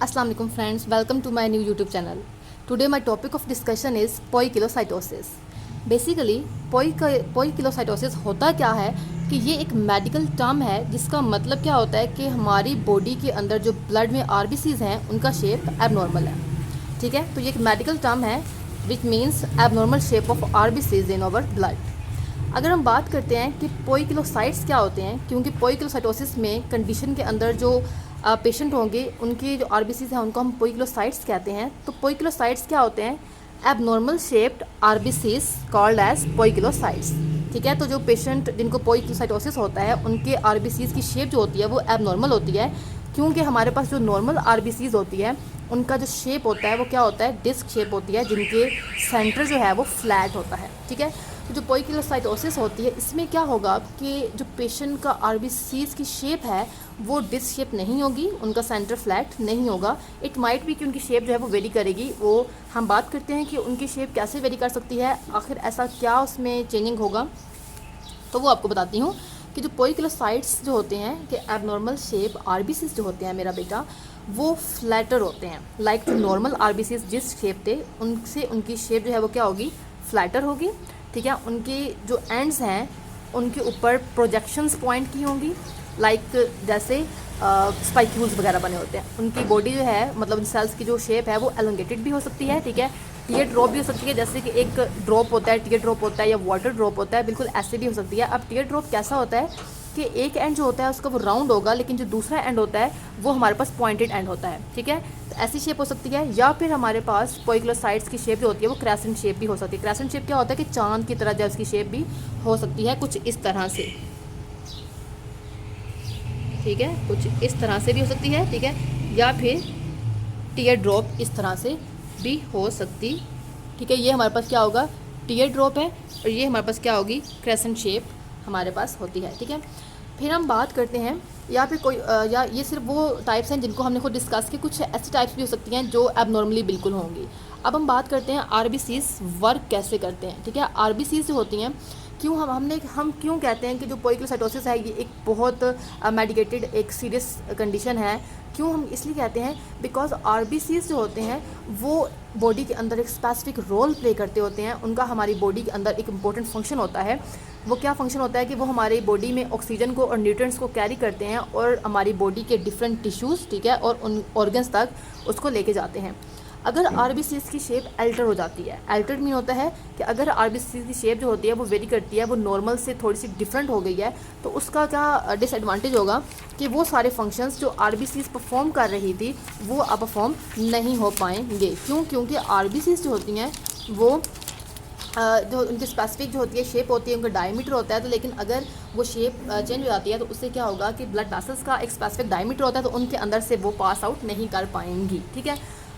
Assalamu alaikum friends, welcome to my new YouTube channel. Today my topic of discussion is poikilocytosis. Basically poikilocytosis होता क्या है कि ये एक मेडिकल टर्म है जिसका मतलब क्या होता है कि हमारी बॉडी के अंदर जो ब्लड में आरबीसीज हैं उनका शेप एबनॉर्मल है। ठीक है, तो ये एक मेडिकल टर्म है which means abnormal shape of RBCs in our blood. अगर हम बात करते हैं कि पोइकिलोसाइट्स क्या होते हैं, क्योंकि पोइकिलोसाइटोसिस में कंडीशन के अंदर जो पेशेंट होंगे उनकी जो आरबीसीज हैं उनको हम पोइकिलोसाइट्स कहते हैं। तो पोइकिलोसाइट्स क्या होते हैं? Abnormal shaped RBCs called as poikilocytes. ठीक है, तो जो पेशेंट जिनको पोइकिलोसाइटोसिस होता है उनके आरबीसीज की शेप जो होती है वो एबनॉर्मल होती है, क्योंकि हमारे पास जो नॉर्मल आरबीसीज होती है उनका जो शेप होता है वो क्या होता है? डिस्क शेप होती है, जिनके सेंटर जो है वो फ्लैट होता है। ठीक है, तो जो पोइकिलोसाइटोसिस होती है इसमें क्या होगा कि जो पेशेंट का आरबीसीज की शेप है वो डिस्क शेप नहीं होगी, उनका सेंटर फ्लैट नहीं होगा। इट माइट भी कि उनकी शेप जो है वो वेरी करेगी। वो हम बात करते हैं कि उनकी शेप कैसे वेरी कर सकती है, आखिर ऐसा क्या उसमें चेंजिंग होगा, तो वो आपको बताती हूँ कि जो पोइकिलोसाइट्स जो होते हैं कि एबनॉर्मल शेप आरबीसीज जो होते हैं मेरा बेटा वो फ्लैटर होते हैं। लाइक जो नॉर्मल आरबीसीज जिस शेप थे उनसे उनकी शेप जो है वो क्या होगी? फ्लैटर होगी। ठीक है, उनकी जो एंड्स हैं उनके ऊपर प्रोजेक्शंस पॉइंट की होंगी, लाइक जैसे स्पाइक्यूल्स वगैरह बने होते हैं। उनकी बॉडी जो है मतलब सेल्स की जो शेप है वो एलोंगेटेड भी हो सकती है। ठीक है, टीयर ड्रॉप भी हो सकती है, जैसे कि एक ड्रॉप होता है, टीयर ड्रॉप होता है या वाटर ड्रॉप होता है, बिल्कुल ऐसे भी हो सकती है। अब टीयर ड्रॉप कैसा होता है कि एक एंड जो होता है उसका वो राउंड होगा, लेकिन जो दूसरा एंड होता है वो हमारे पास पॉइंटेड एंड होता है। ठीक है, तो ऐसी शेप हो सकती है। या फिर हमारे पास पोइकिलोसाइट्स की शेप जो होती है वो क्रेसेंट शेप भी हो सकती है। क्रेसेंट शेप क्या होता है कि चांद की तरह जो उसकी शेप भी हो सकती है, कुछ इस तरह से। ठीक है, कुछ इस तरह से भी हो सकती है। ठीक है, या फिर टीयर ड्रॉप इस तरह से भी हो सकती। ठीक है, ये हमारे पास क्या होगा? टीयर ड्रॉप है, और ये हमारे पास क्या होगी? क्रेसेंट शेप हमारे पास होती है। ठीक है, फिर हम बात करते हैं या फिर कोई या ये सिर्फ वो टाइप्स हैं जिनको हमने खुद डिस्कस किए, कुछ ऐसी टाइप्स भी हो सकती हैं जो एबनॉर्मली बिल्कुल होंगी। अब हम बात करते हैं आरबीसीज वर्क कैसे करते हैं। ठीक है, आरबीसीज जो होती हैं क्यों हम क्यों कहते हैं कि जो पोइकिलोसाइटोसिस है ये एक बहुत मेडिकेटेड एक सीरियस कंडीशन है। क्यों हम इसलिए कहते हैं? बिकॉज आरबीसीज जो होते हैं वो बॉडी के अंदर एक स्पेसिफिक रोल प्ले करते होते हैं। उनका हमारी बॉडी के अंदर एक इम्पोर्टेंट फंक्शन होता है। वो क्या फंक्शन होता है कि वो हमारी बॉडी में ऑक्सीजन को और न्यूट्रिएंट्स को कैरी करते हैं और हमारी बॉडी के डिफरेंट टिश्यूज़, ठीक है, और उन ऑर्गन्स तक उसको लेके जाते हैं। अगर आरबीसीज की शेप अल्टर हो जाती है, अल्टर्ड मीन होता है कि अगर आरबीसीज की शेप जो होती है वो वेरी करती है, वो नॉर्मल से थोड़ी सी डिफरेंट हो गई है, तो उसका क्या डिसएडवांटेज होगा कि वो सारे फंक्शंस जो आरबीसीज परफॉर्म कर रही थी वो अब परफॉर्म नहीं हो पाएंगे। क्यों? क्योंकि आरबीसीज जो होती हैं वो जो उनकी स्पेसिफिक जो होती है शेप होती है, उनका डायमीटर होता है। तो लेकिन अगर वो शेप चेंज हो जाती है तो उससे क्या होगा कि ब्लड वेसल्स का एक स्पेसिफिक डायमीटर होता है, तो उनके अंदर से वो पास आउट नहीं कर पाएंगी। ठीक है,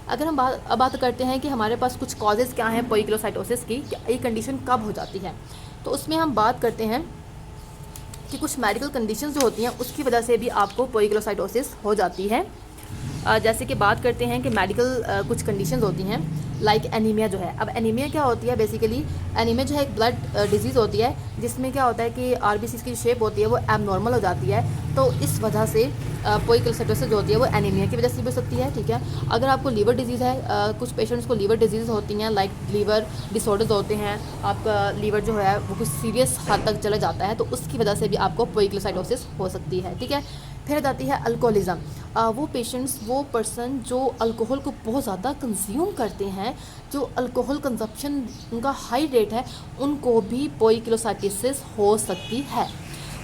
अगर हम बात करते हैं कि हमारे पास कुछ कॉजेज़ क्या हैं पोइकिलोसाइटोसिस की, कि ये कंडीशन कब हो जाती है, तो उसमें हम बात करते हैं कि कुछ मेडिकल कंडीशंस जो होती हैं उसकी वजह से भी आपको पोइकिलोसाइटोसिस हो जाती है। जैसे कि बात करते हैं कि मेडिकल कुछ कंडीशंस होती हैं, लाइक एनीमिया जो है। अब एनीमिया क्या होती है? बेसिकली एनीमिया जो है एक ब्लड डिजीज़ होती है जिसमें क्या होता है कि आरबीसीज की शेप होती है वो एबनॉर्मल हो जाती है। तो इस वजह से पोइकिलोसाइटोसिस जो होती है वो एनीमिया की वजह से भी हो सकती है। ठीक है, अगर आपको लीवर डिजीज़ है, कुछ पेशेंट्स को लीवर डिजीज़ होती हैं, लाइक लीवर डिसऑर्डर्स होते हैं, आपका लीवर जो है वो कुछ सीरियस हद तक चला जाता है, तो उसकी वजह से भी आपको पोइकिलोसाइटोसिस हो सकती है। ठीक है, फिर जाती है अल्कोहलिज्म। वो पेशेंट्स, वो पर्सन जो अल्कोहल को बहुत ज़्यादा कंज्यूम करते हैं, जो अल्कोहल कंजप्शन उनका हाई रेट है, उनको भी पोइकिलोसाइटोसिस हो सकती है।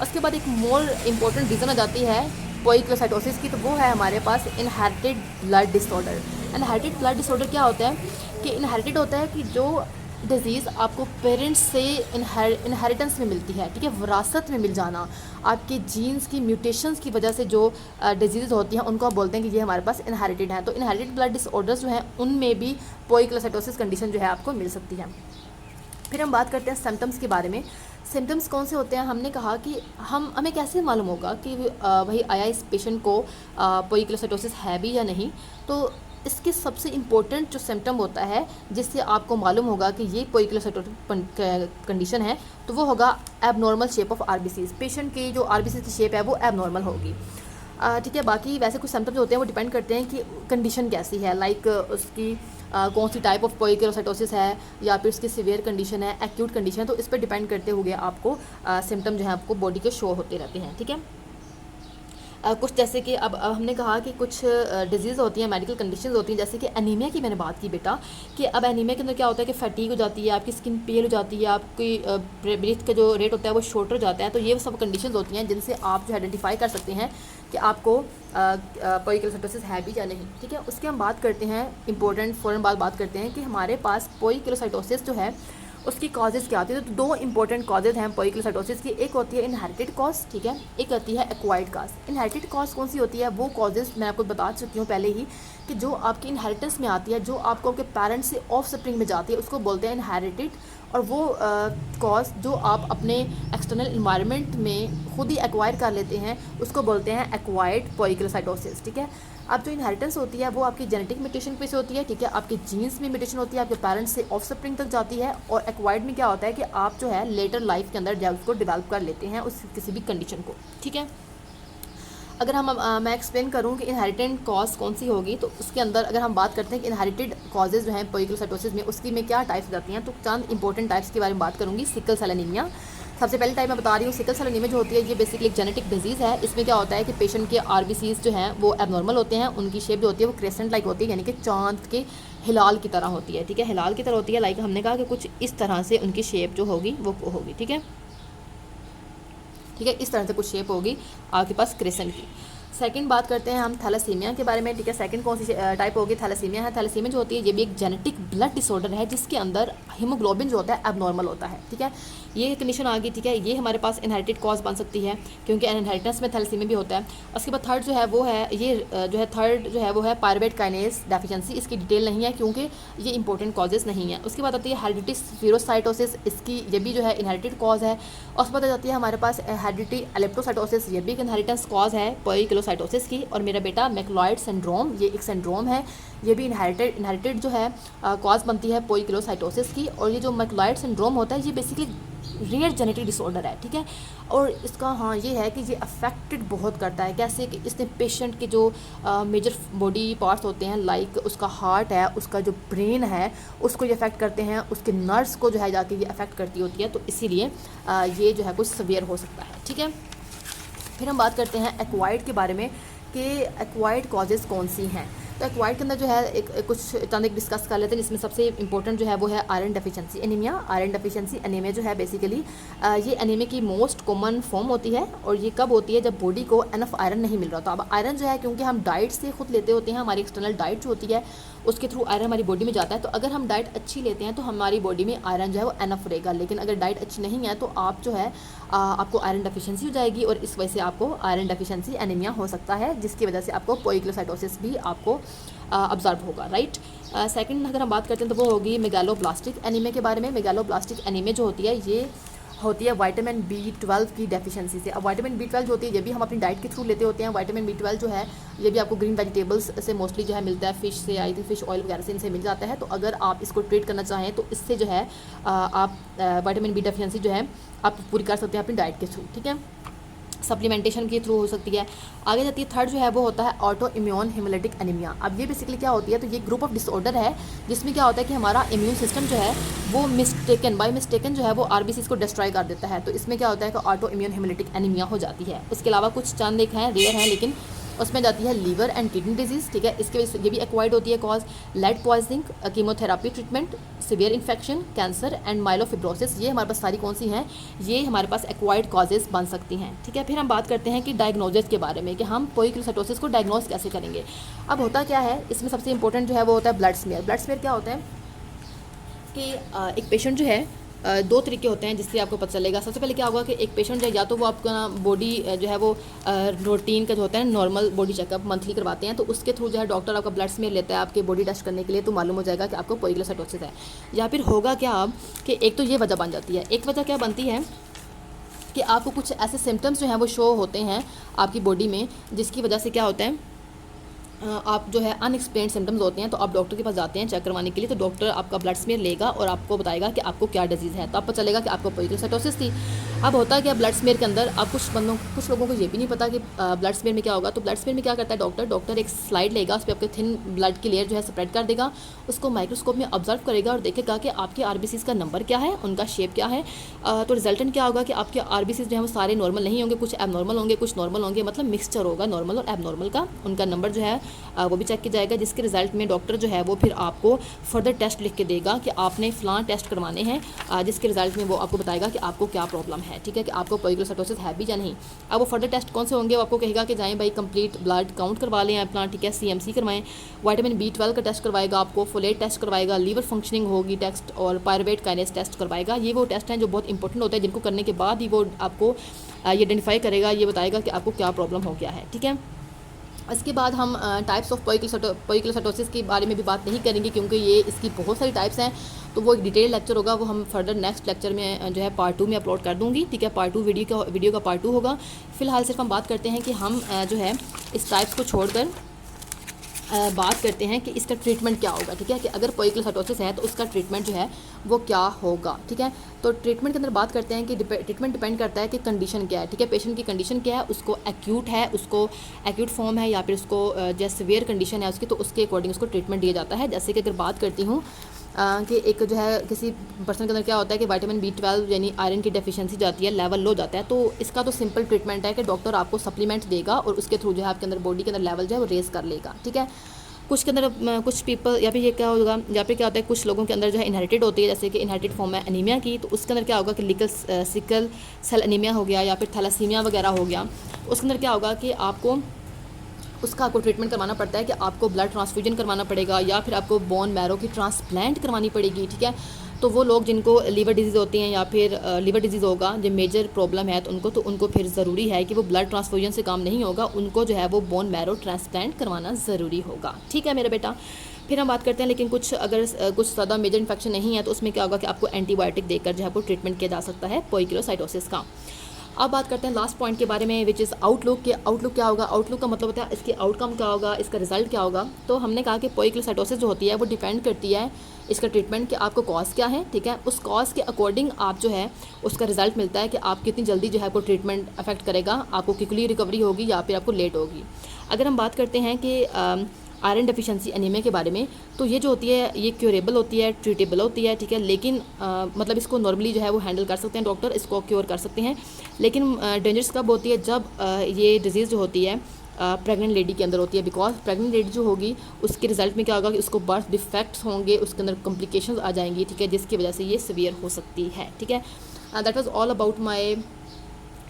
उसके बाद एक मोर इम्पॉर्टेंट रीज़न आ जाती है पोइकिलोसाइटोसिस की, तो वो है हमारे पास inherited blood disorder. Inherited blood disorder क्या होता है कि इनहेरिटेड होता है कि जो डिज़ीज़ आपको पेरेंट्स से इनहेरिटेंस में मिलती है। ठीक है, विरासत में मिल जाना, आपके जीन्स की म्यूटेशंस की वजह से जो डिजीज़ होती हैं उनको आप बोलते हैं कि ये हमारे पास इनहेरिटेड है। तो इनहेरिटेड ब्लड डिसऑर्डर्स जो हैं उनमें भी पोइकिलोसाइटोसिस कंडीशन जो है आपको मिल सकती है। फिर हम बात करते हैं सिम्टम्स के बारे में। सिम्टम्स कौन से होते हैं? हमने कहा कि हमें कैसे मालूम होगा कि भाई आया इस पेशेंट को पोइकिलोसाइटोसिस है भी या नहीं। तो इसके सबसे इम्पोर्टेंट जो सिम्टम होता है जिससे आपको मालूम होगा कि ये पोइकिलोसाइटोसिस कंडीशन है, तो वो होगा abnormal shape of RBCs. Patient की जो आरबीसीज की शेप है वो एबनॉर्मल होगी। ठीक है। बाकी वैसे कुछ सिम्टम्स होते हैं वो डिपेंड करते हैं कि कंडीशन कैसी है, लाइक उसकी कौन सी टाइप ऑफ पोइकिलोसाइटोसिस है या फिर उसकी सीवियर कंडीशन है, एक्यूट कंडीशन है, तो इस पर डिपेंड करते हुए आपको सिम्टम जो है आपको बॉडी के शो होते रहते हैं, ठीक है। कुछ जैसे कि अब हमने कहा कि कुछ डिजीज़ होती हैं, मेडिकल कंडीशंस होती हैं, जैसे कि एनीमिया की मैंने बात की बेटा, कि अब एनीमिया के अंदर क्या होता है कि फटीग हो जाती है, आपकी स्किन पेल हो जाती है, आपकी ब्रीथ का जो रेट होता है वो शॉर्टर हो जाता है। तो ये सब कंडीशंस होती हैं जिनसे आप जो आइडेंटिफाई कर सकते हैं कि आपको पोइकिलोसाइटोसिस है भी या नहीं, ठीक है। उसकी हम बात करते हैं, इंपॉर्टेंट फ़ौरन बात करते हैं कि हमारे पास पोइकिलोसाइटोसिस जो है उसकी कॉजेज़ क्या होती है। तो दो इंपॉर्टेंट कॉजेज़ हैं पोइकिलोसाइटोसिस की, एक होती है इनहेरिटेड कॉज, ठीक है, एक होती है एक्वायर्ड कॉज। इनहेरिटेड कॉज कौन सी होती है, वो कॉजेज़ मैं आपको बता चुकी हूँ पहले ही कि जो आपकी इनहेरिटेंस में आती है, जो आपको आपके पेरेंट्स से ऑफ स्प्रिंग में जाती है, उसको बोलते हैं इनहेरिटेड। और वो कॉज जो आप अपने एक्सटर्नल इन्वायरमेंट में खुद ही एक्वायर कर लेते हैं, उसको बोलते हैं एक्वायर्ड पोइकिलोसाइटोसिस, ठीक है। अब जो इनहेरिटेंस होती है वो आपकी जेनेटिक म्यूटेशन पे से होती है, ठीक है, आपके जीन्स में म्यूटेशन होती है, आपके पेरेंट्स से ऑफ स्प्रिंग तक जाती है। और एक्वायर्ड में क्या होता है कि आप जो है लेटर लाइफ के अंदर जो उसको डेवलप कर लेते हैं उस किसी भी कंडीशन को, ठीक है। अगर मैं एक्सप्लेन करूँ कि इनहेरिटेंट कॉज कौन सी होगी, तो उसके अंदर अगर हम बात करते हैं कि इनहेरिटेड कॉजेज़ जो हैं पोइकिलोसाइटोसिस में, उसकी में क्या टाइप्स जाती हैं, तो चंद इंपॉर्टेंट टाइप्स के बारे में बात करूँगी। सिकल सेल एनीमिया सबसे पहले टाइप मैं बता रही हूँ। सिकल सेल एनीमिया जो होती है ये बेसिकली एक जेनेटिक डिजीज़ है। इसमें क्या होता है कि पेशेंट के आरबीसीज जो हैं वो एबनॉर्मल होते हैं, उनकी शेप जो होती है वो क्रेसेंट लाइक होती है, यानी कि चांद के हिलाल की तरह होती है, ठीक है, हिलाल की तरह होती है। लाइक हमने कहा कि कुछ इस तरह से उनकी शेप जो होगी वो होगी, ठीक है, ठीक है, इस तरह से कुछ शेप होगी आपके पास क्रेसेंट की। सेकंड बात करते हैं हम थैलेसीमिया के बारे में, ठीक है। सेकंड कौन सी टाइप होगी, थैलेसीमिया है। थैलेसीमिया जो होती है ये भी एक जेनेटिक ब्लड डिसऑर्डर है जिसके अंदर हीमोग्लोबिन जो होता है एबनॉर्मल होता है, ठीक है। ये कंडीशन आ गई, ठीक है। ये हमारे पास इनहेरिटेड कॉज बन सकती है क्योंकि इनहेरिटेंस में थैलेसीमिया भी होता है। उसके बाद थर्ड जो है वो है ये जो है थर्ड जो है वो है पायरुवेट काइनेज डेफिशिएंसी। इसकी डिटेल नहीं है क्योंकि ये इंपॉर्टेंट कॉजेज़ नहीं है। उसके बाद आती है हेरिडिटी स्फीरोसाइटोसिस, इसकी ये भी जो है इनहेरिटेड कॉज है। और उसके बाद आ जाती है हमारे पास हेरिडिटी एलेप्टोसाइटोसिस, ये भी एक इनहेरिटेंस कॉज है पोइकिलोसाइटोसिस की। और मेरा बेटा मैक्लॉयड सिंड्रोम, ये एक सिंड्रोम है, ये भी इनहेरिटेड जो है कॉज बनती है पोइकिलोसाइटोसिस की। और ये जो मैक्लॉयड सिंड्रोम होता है ये बेसिकली रेयर जेनेटिक डिसऑर्डर है, ठीक है। और इसका हाँ ये है कि ये अफेक्टेड बहुत करता है, कैसे कि इसने पेशेंट के जो मेजर बॉडी पार्ट्स होते हैं, लाइक उसका हार्ट है, उसका जो ब्रेन है, उसको ये अफेक्ट करते हैं, उसके नर्व्स को जो है जाके ये अफेक्ट करती होती है। तो इसीलिए ये जो है कुछ सवियर हो सकता है, ठीक है। फिर हम बात करते हैं एक्वायर्ड के बारे में कि एक्वायर्ड कॉजेज़ कौन सी हैं। तो एक्वायर्ड के अंदर जो है एक कुछ चंद एक डिस्कस कर लेते हैं, जिसमें सबसे इंपॉर्टेंट जो है वो है iron deficiency anaemia. Iron deficiency anaemia जो है बेसिकली ये एनीमिया की मोस्ट कॉमन फॉर्म होती है। और ये कब होती है, जब बॉडी को एनफ आयरन नहीं मिल रहा। तो अब आयरन जो है क्योंकि हम डाइट से खुद लेते होते हैं, हमारी एक्सटर्नल डाइट जो होती है उसके थ्रू आयरन हमारी बॉडी में जाता है। तो अगर हम डाइट अच्छी लेते हैं तो हमारी बॉडी में आयरन जो है वो एनफ रहेगा। लेकिन अगर डाइट अच्छी नहीं है तो आप जो है आपको आयरन डेफिशिएंसी हो जाएगी और इस वजह से आपको आयरन डेफिशिएंसी एनीमिया हो सकता है, जिसकी वजह से आपको पोइकिलोसाइटोसिस भी आपको ऑब्जर्व होगा, राइट। सेकंड अगर हम बात करते हैं तो वो होगी मेगालोब्लास्टिक एनीमिया के बारे में। मेगालोब्लास्टिक एनीमिया जो होती है ये होती है विटामिन B12 की डेफिशिएंसी से। अब विटामिन B12 जो होती है ये भी हम अपनी डाइट के थ्रू लेते होते हैं। विटामिन B12 जो है ये भी आपको ग्रीन वेजिटेबल्स से मोस्टली जो है मिलता है, फ़िश से, आई थिंक फ़िश ऑयल वगैरह से इनसे मिल जाता है। तो अगर आप इसको ट्रीट करना चाहें तो इससे जो है आप विटामिन B डेफिशिएंसी जो है आप पूरी कर सकते हैं अपनी डाइट के थ्रू, ठीक है। सप्लीमेंटेशन के थ्रू हो सकती है। आगे जाती है थर्ड जो है वो होता है ऑटो इम्यून हेमोलिटिक एनीमिया। अब ये बेसिकली क्या होती है, तो ये ग्रुप ऑफ डिसऑर्डर है जिसमें क्या होता है कि हमारा इम्यून सिस्टम जो है वो बाय मिस्टेकन जो है वो आरबीसीज को डिस्ट्रॉय कर देता है। तो इसमें क्या होता है कि ऑटो इम्यून हेमोलिटिक एनीमिया हो जाती है। उसके अलावा कुछ चंद एक हैं रेयर हैं, लेकिन उसमें जाती है लीवर एंड किडनी डिजीज़, ठीक है। इसके वजह से ये भी एक्वायर्ड होती है cause. Lead poisoning, chemotherapy treatment, severe infection, cancer and myelofibrosis, ये हमारे पास सारी कौन सी हैं, ये हमारे पास एक्वायर्ड कॉजेज़ बन सकती हैं, ठीक है। फिर हम बात करते हैं कि डायग्नोसिस के बारे में कि हम पोइकिलोसाइटोसिस को डायग्नोस कैसे करेंगे। अब होता क्या है, इसमें सबसे इंपॉर्टेंट जो है वो होता है ब्लड स्मेयर। ब्लड स्मेयर क्या होता है कि एक पेशेंट जो है दो तरीके होते हैं जिससे आपको पता चलेगा। सबसे पहले क्या होगा कि एक पेशेंट जो है या तो वो आपका बॉडी जो है वो रूटीन का जो होता है नॉर्मल बॉडी चेकअप मंथली करवाते हैं, तो उसके थ्रू जो है डॉक्टर आपका ब्लड स्मेयर लेता है आपके बॉडी टेस्ट करने के लिए, तो मालूम हो जाएगा कि आपको पोइकिलोसाइटोसिस है। या फिर होगा क्या अब कि एक तो ये वजह बन जाती है, एक वजह क्या बनती है कि आपको कुछ ऐसे सिम्टम्स जो हैं वो शो होते हैं आपकी बॉडी में, जिसकी वजह से क्या होता है आप जो है अनएक्सप्लेन्ड सिम्टम्स होते हैं। तो आप डॉक्टर के पास जाते हैं चेक करवाने के लिए, तो डॉक्टर आपका ब्लड स्मेयर लेगा और आपको बताएगा कि आपको क्या डिजीज़ है। तो आपको चलेगा कि आपको पोइकिलोसाइटोसिस थी। अब होता क्या ब्लड स्मेयर के अंदर, अब कुछ लोगों को ये भी नहीं पता कि ब्लड स्मेयर में क्या होगा। तो ब्लड स्मेयर में क्या करता है डॉक्टर एक स्लाइड लेगा, उस पर आपके थिन ब्लड की लेयर जो है स्प्रेड कर देगा, उसको माइक्रोस्कोप में ऑब्जर्व करेगा और देखेगा कि आपके आरबीसीज का नंबर क्या है, उनका शेप क्या है। तो रिजल्टेंट क्या होगा कि आपके आरबीसीज जो है वो सारे नॉर्मल नहीं होंगे, कुछ एबनॉर्मल होंगे, कुछ नॉर्मल होंगे, मतलब मिक्सचर होगा नॉर्मल और एबनॉर्मल का। उनका नंबर जो है वो भी चेक किया जाएगा, जिसके रिजल्ट में डॉक्टर जो है वो फिर आपको फर्दर टेस्ट लिख के देगा कि आपने फ़लाँ टेस्ट करवाने हैं, जिसके रिजल्ट में वो आपको बताएगा कि आपको क्या प्रॉब्लम है, ठीक है, कि आपको पोइकिलोसाइटोसिस है भी या नहीं। अब वो फर्दर टेस्ट कौन से होंगे, वो आपको कहेगा कि जाएँ भाई कंप्लीट ब्लड काउंट करवा लें अपना, ठीक है, CMC करवाएं, विटामिन B12 का टेस्ट करवाएगा, आपको फोलेट टेस्ट करवाएगा, लीवर फंक्शनिंग होगी टेस्ट, और पायरुवेट काइनेस टेस्ट करवाएगा। ये वो टेस्ट हैं जो बहुत इंपॉर्टेंट होते हैं, जिनको करने के बाद ही वो आपको ये आइडेंटिफाई करेगा, ये बताएगा कि आपको क्या प्रॉब्लम हो गया है, ठीक है। इसके बाद हम टाइप्स ऑफ पोइकिलोसाइटोसिस के बारे में भी बात नहीं करेंगे, क्योंकि ये इसकी बहुत सारी टाइप्स हैं, तो वो एक डिटेल लेक्चर होगा, वो हम फर्दर नेक्स्ट लेक्चर में जो है पार्ट 2 में अपलोड कर दूंगी, ठीक है। पार्ट 2 वीडियो का पार्ट 2 होगा। फिलहाल सिर्फ हम बात करते हैं कि हम जो है इस टाइप्स को छोड़कर बात करते हैं कि इसका ट्रीटमेंट क्या होगा, ठीक है, कि अगर पोइकिलोसाइटोसिस है तो उसका ट्रीटमेंट जो है वो क्या होगा, ठीक है। तो ट्रीटमेंट के अंदर बात करते हैं कि ट्रीटमेंट डिपेंड करता है कि कंडीशन क्या है, ठीक है, पेशेंट की कंडीशन क्या है, उसको एक्यूट है, उसको एक्यूट फॉर्म है, या फिर उसको जैसे सीवियर कंडीशन है उसकी, तो उसके अकॉर्डिंग उसको ट्रीटमेंट दिया जाता है। जैसे कि अगर बात करती हूँ कि एक जो है किसी पर्सन के अंदर क्या होता है कि विटामिन B12 यानी आयरन की डेफिशिएंसी जाती है, लेवल लो जाता है, तो इसका तो सिंपल ट्रीटमेंट है कि डॉक्टर आपको सप्लीमेंट देगा और उसके थ्रू जो है आपके अंदर बॉडी के अंदर लेवल जो है वो रेस कर लेगा, ठीक है। कुछ के अंदर कुछ पीपल या फिर ये क्या होगा, या फिर क्या होता है कुछ लोगों के अंदर जो है इनहेरिटेड होती है, जैसे कि इनहेरिटेड फॉर्म है एनीमिया की, तो उसके अंदर क्या होगा कि सिकल सेल एनीमिया हो गया, या फिर थैलासीमिया वगैरह हो गया। उसके अंदर क्या होगा कि आपको ट्रीटमेंट करवाना पड़ता है कि आपको ब्लड ट्रांसफ्यूजन करवाना पड़ेगा, या फिर आपको बोन मैरो की ट्रांसप्लांट करवानी पड़ेगी, ठीक है। तो वो लोग जिनको लीवर डिजीज़ होती हैं, या फिर लीवर डिजीज़ होगा जो मेजर प्रॉब्लम है, तो उनको फिर ज़रूरी है कि वो ब्लड ट्रांसफ्यूजन से काम नहीं होगा, उनको जो है वो बोन मैरो ट्रांसप्लांट करवाना ज़रूरी होगा, ठीक है मेरा बेटा। फिर हम बात करते हैं, लेकिन कुछ ज़्यादा मेजर इन्फेक्शन नहीं है तो उसमें क्या होगा कि आपको एंटीबायोटिक देकर जो है वो ट्रीटमेंट किया जा सकता है पोइकिलोसाइटोसिस का। अब बात करते हैं लास्ट पॉइंट के बारे में, विच इज़ आउटलुक। के आउटलुक क्या होगा, आउटलुक का मतलब होता है इसके आउटकम क्या होगा, इसका रिजल्ट क्या होगा। तो हमने कहा कि पोइकिलोसाइटोसिस जो होती है वो डिपेंड करती है इसका ट्रीटमेंट कि आपको कॉज क्या है, ठीक है। उस कॉज के अकॉर्डिंग आप जो है उसका रिजल्ट मिलता है कि आप कितनी जल्दी जो है आपको ट्रीटमेंट अफेक्ट करेगा, आपको क्विकली रिकवरी होगी या फिर आपको लेट होगी। अगर हम बात करते हैं कि आयरन डेफिशिएंसी एनीमिया के बारे में, तो ये जो होती है ये क्योरेबल होती है, ट्रीटेबल होती है, ठीक है। लेकिन मतलब इसको नॉर्मली जो है वो हैंडल कर सकते हैं डॉक्टर, इसको क्योर कर सकते हैं। लेकिन डेंजरस कब होती है, जब ये डिजीज़ जो होती है प्रेग्नेंट लेडी के अंदर होती है, बिकॉज प्रेग्नेंट लेडी जो होगी उसके रिजल्ट में क्या होगा कि उसको बर्थ डिफेक्ट्स होंगे, उसके अंदर कॉम्प्लिकेशंस आ जाएंगी, ठीक है, जिसकी वजह से ये सीवियर हो सकती है, ठीक है। That was all about my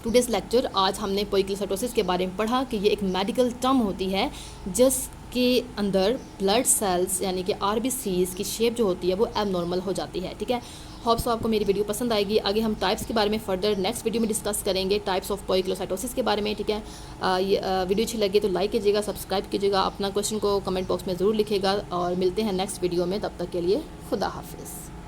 today's lecture. आज हमने पोइकिलोसाइटोसिस के बारे में पढ़ा कि ये एक मेडिकल टर्म होती है जिसके अंदर ब्लड सेल्स यानी कि RBCs की शेप जो होती है वो एबनॉर्मल हो जाती है, ठीक है। होप्स आपको मेरी वीडियो पसंद आएगी। आगे हम टाइप्स के बारे में फर्दर नेक्स्ट वीडियो में डिस्कस करेंगे, टाइप्स ऑफ पोइकिलोसाइटोसिस के बारे में, ठीक है। ये वीडियो अच्छी लगे तो लाइक कीजिएगा, सब्सक्राइब कीजिएगा, अपना क्वेश्चन को कमेंट बॉक्स में ज़रूर लिखिएगा, और मिलते हैं नेक्स्ट वीडियो में। तब तक के लिए खुदा हाफिज़।